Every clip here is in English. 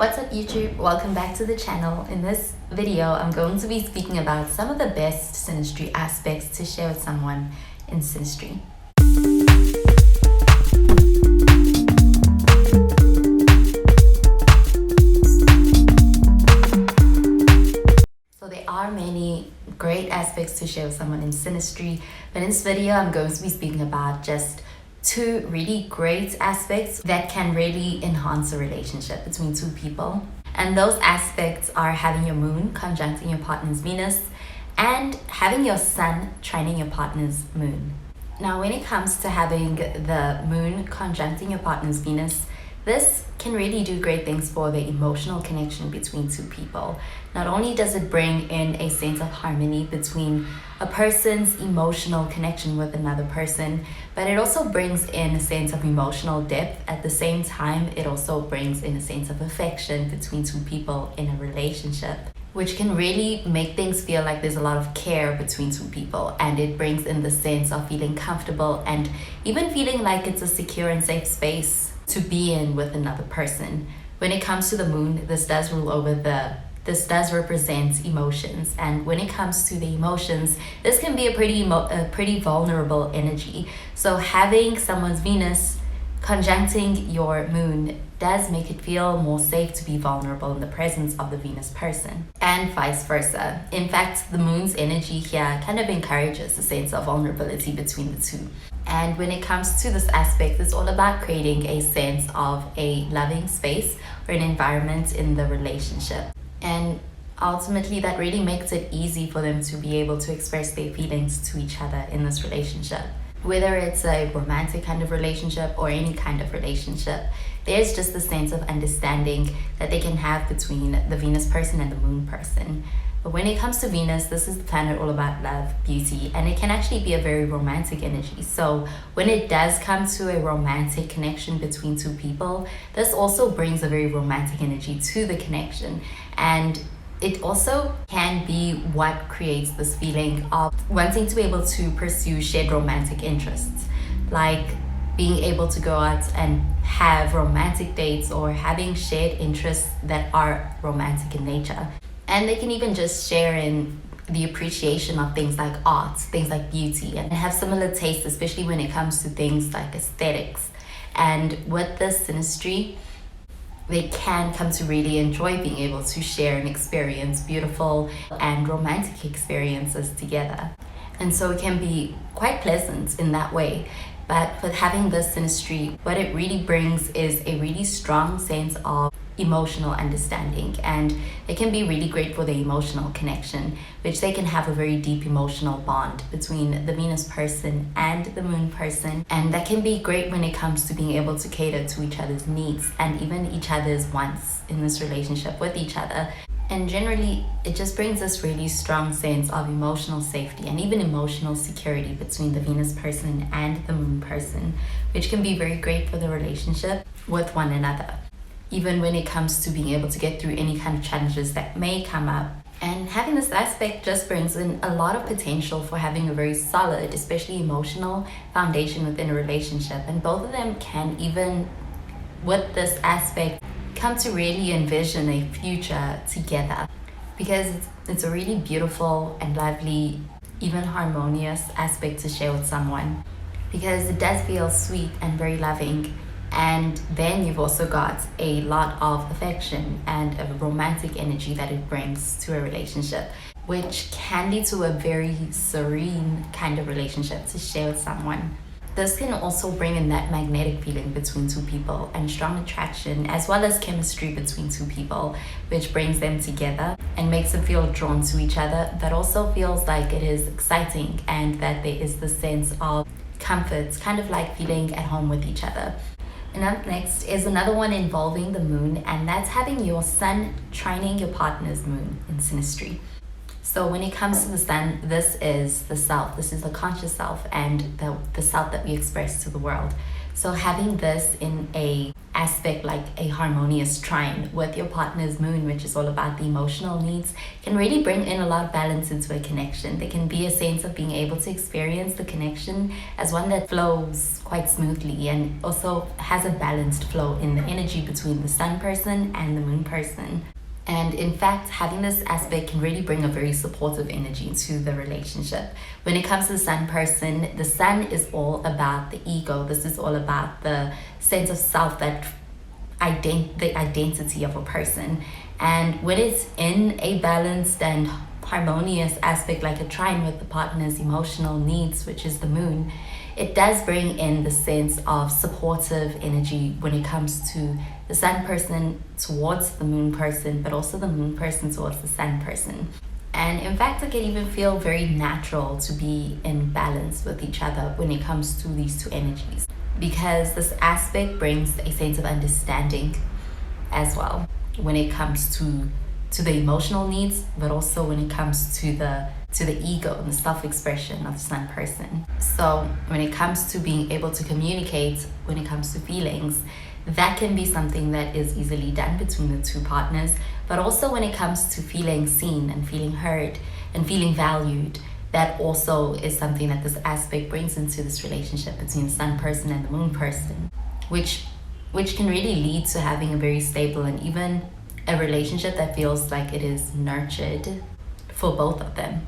What's up YouTube? Welcome back to the channel. In this video, I'm going to be speaking about some of the best synastry aspects to share with someone in synastry. So there are many great aspects to share with someone in synastry, but in this video, I'm going to be speaking about just two really great aspects that can really enhance a relationship between two people. And those aspects are having your moon conjuncting your partner's Venus and having your sun trining your partner's moon. Now, when it comes to having the moon conjuncting your partner's Venus, this can really do great things for the emotional connection between two people. Not only does it bring in a sense of harmony between a person's emotional connection with another person, but it also brings in a sense of emotional depth. At the same time, it also brings in a sense of affection between two people in a relationship, which can really make things feel like there's a lot of care between two people, and it brings in the sense of feeling comfortable and even feeling like it's a secure and safe space to be in with another person. When it comes to the moon, this does represent emotions, and when it comes to the emotions, this can be a pretty vulnerable energy. So having someone's Venus conjuncting your moon does make it feel more safe to be vulnerable in the presence of the Venus person, and vice versa. In fact, the moon's energy here kind of encourages a sense of vulnerability between the two. And when it comes to this aspect, it's all about creating a sense of a loving space or an environment in the relationship. And ultimately, that really makes it easy for them to be able to express their feelings to each other in this relationship. Whether it's a romantic kind of relationship or any kind of relationship, there's just a sense of understanding that they can have between the Venus person and the moon person. But when it comes to Venus, this is the planet all about love, beauty, and it can actually be a very romantic energy. So when it does come to a romantic connection between two people, this also brings a very romantic energy to the connection. And it also can be what creates this feeling of wanting to be able to pursue shared romantic interests, like being able to go out and have romantic dates or having shared interests that are romantic in nature. And they can even just share in the appreciation of things like art, things like beauty, and have similar tastes, especially when it comes to things like aesthetics. And with this synastry, they can come to really enjoy being able to share and experience beautiful and romantic experiences together. And so it can be quite pleasant in that way. But with having this synastry, what it really brings is a really strong sense of emotional understanding, and it can be really great for the emotional connection, which they can have a very deep emotional bond between the Venus person and the moon person. And that can be great when it comes to being able to cater to each other's needs and even each other's wants in this relationship with each other. And generally, it just brings this really strong sense of emotional safety and even emotional security between the Venus person and the moon person, which can be very great for the relationship with one another, even when it comes to being able to get through any kind of challenges that may come up. And having this aspect just brings in a lot of potential for having a very solid, especially emotional foundation within a relationship. And both of them can, even with this aspect, come to really envision a future together, because it's a really beautiful and lovely, even harmonious aspect to share with someone, because it does feel sweet and very loving. And then you've also got a lot of affection and a romantic energy that it brings to a relationship, which can lead to a very serene kind of relationship to share with someone. This can also bring in that magnetic feeling between two people and strong attraction, as well as chemistry between two people, which brings them together and makes them feel drawn to each other. That also feels like it is exciting and that there is the sense of comfort, kind of like feeling at home with each other. And up next is another one involving the moon, and that's having your sun trining your partner's moon in synastry. So when it comes to the sun, this is the self, this is the conscious self, and the self that we express to the world. So having this in a aspect like a harmonious trine with your partner's moon, which is all about the emotional needs, can really bring in a lot of balance into a connection. There can be a sense of being able to experience the connection as one that flows quite smoothly and also has a balanced flow in the energy between the sun person and the moon person. And in fact, having this aspect can really bring a very supportive energy into the relationship. When it comes to the sun person, the sun is all about the ego. This is all about the sense of self, that the identity of a person. And when it's in a balanced and harmonious aspect like a trine with the partner's emotional needs, which is the moon, it does bring in the sense of supportive energy when it comes to the sun person towards the moon person, but also the moon person towards the sun person. And in fact, it can even feel very natural to be in balance with each other when it comes to these two energies, because this aspect brings a sense of understanding as well when it comes to the emotional needs, but also when it comes to the ego and the self-expression of the sun person. So when it comes to being able to communicate, when it comes to feelings, that can be something that is easily done between the two partners. But also when it comes to feeling seen and feeling heard and feeling valued, that also is something that this aspect brings into this relationship between the sun person and the moon person, which can really lead to having a very stable and even a relationship that feels like it is nurtured for both of them.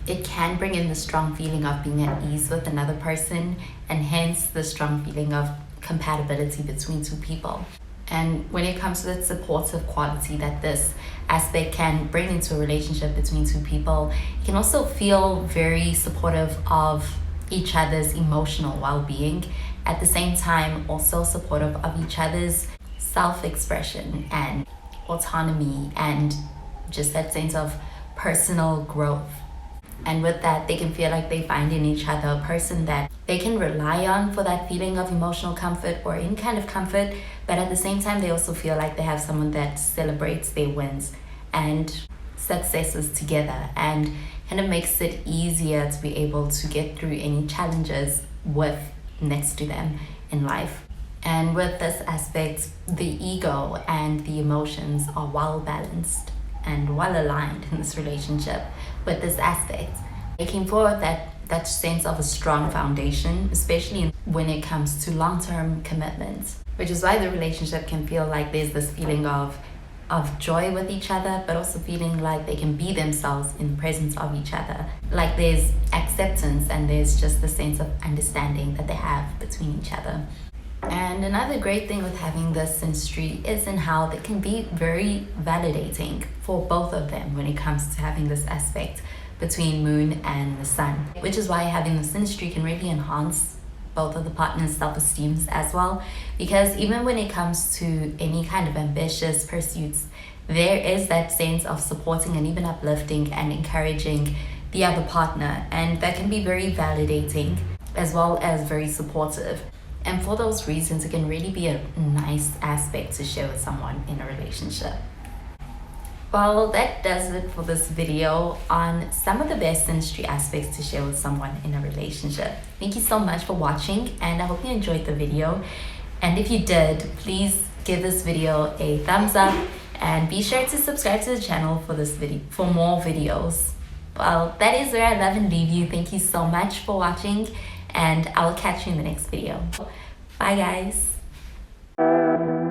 It can bring in the strong feeling of being at ease with another person, and hence the strong feeling of compatibility between two people. And when it comes to that supportive quality that this aspect can bring into a relationship between two people, it can also feel very supportive of each other's emotional well-being, at the same time also supportive of each other's self-expression and autonomy and just that sense of personal growth. And with that, they can feel like they find in each other a person that they can rely on for that feeling of emotional comfort or any kind of comfort, but at the same time they also feel like they have someone that celebrates their wins and successes together, and kind of makes it easier to be able to get through any challenges with next to them in life. And with this aspect, the ego and the emotions are well balanced and well aligned in this relationship with this aspect, making for that sense of a strong foundation, especially when it comes to long-term commitments, which is why the relationship can feel like there's this feeling of joy with each other, but also feeling like they can be themselves in the presence of each other. Like there's acceptance and there's just the sense of understanding that they have between each other. And another great thing with having this synastry is in how they can be very validating for both of them when it comes to having this aspect between moon and the sun, which is why having the synastry can really enhance both of the partners' self-esteem as well, because even when it comes to any kind of ambitious pursuits, there is that sense of supporting and even uplifting and encouraging the other partner, and that can be very validating as well as very supportive. And for those reasons, it can really be a nice aspect to share with someone in a relationship. Well, that does it for this video on some of the best synastry aspects to share with someone in a relationship. Thank you so much for watching, and I hope you enjoyed the video. And if you did, please give this video a thumbs up and be sure to subscribe to the channel for more videos. Well, that is where I love and leave you. Thank you so much for watching, and I'll catch you in the next video. Bye guys.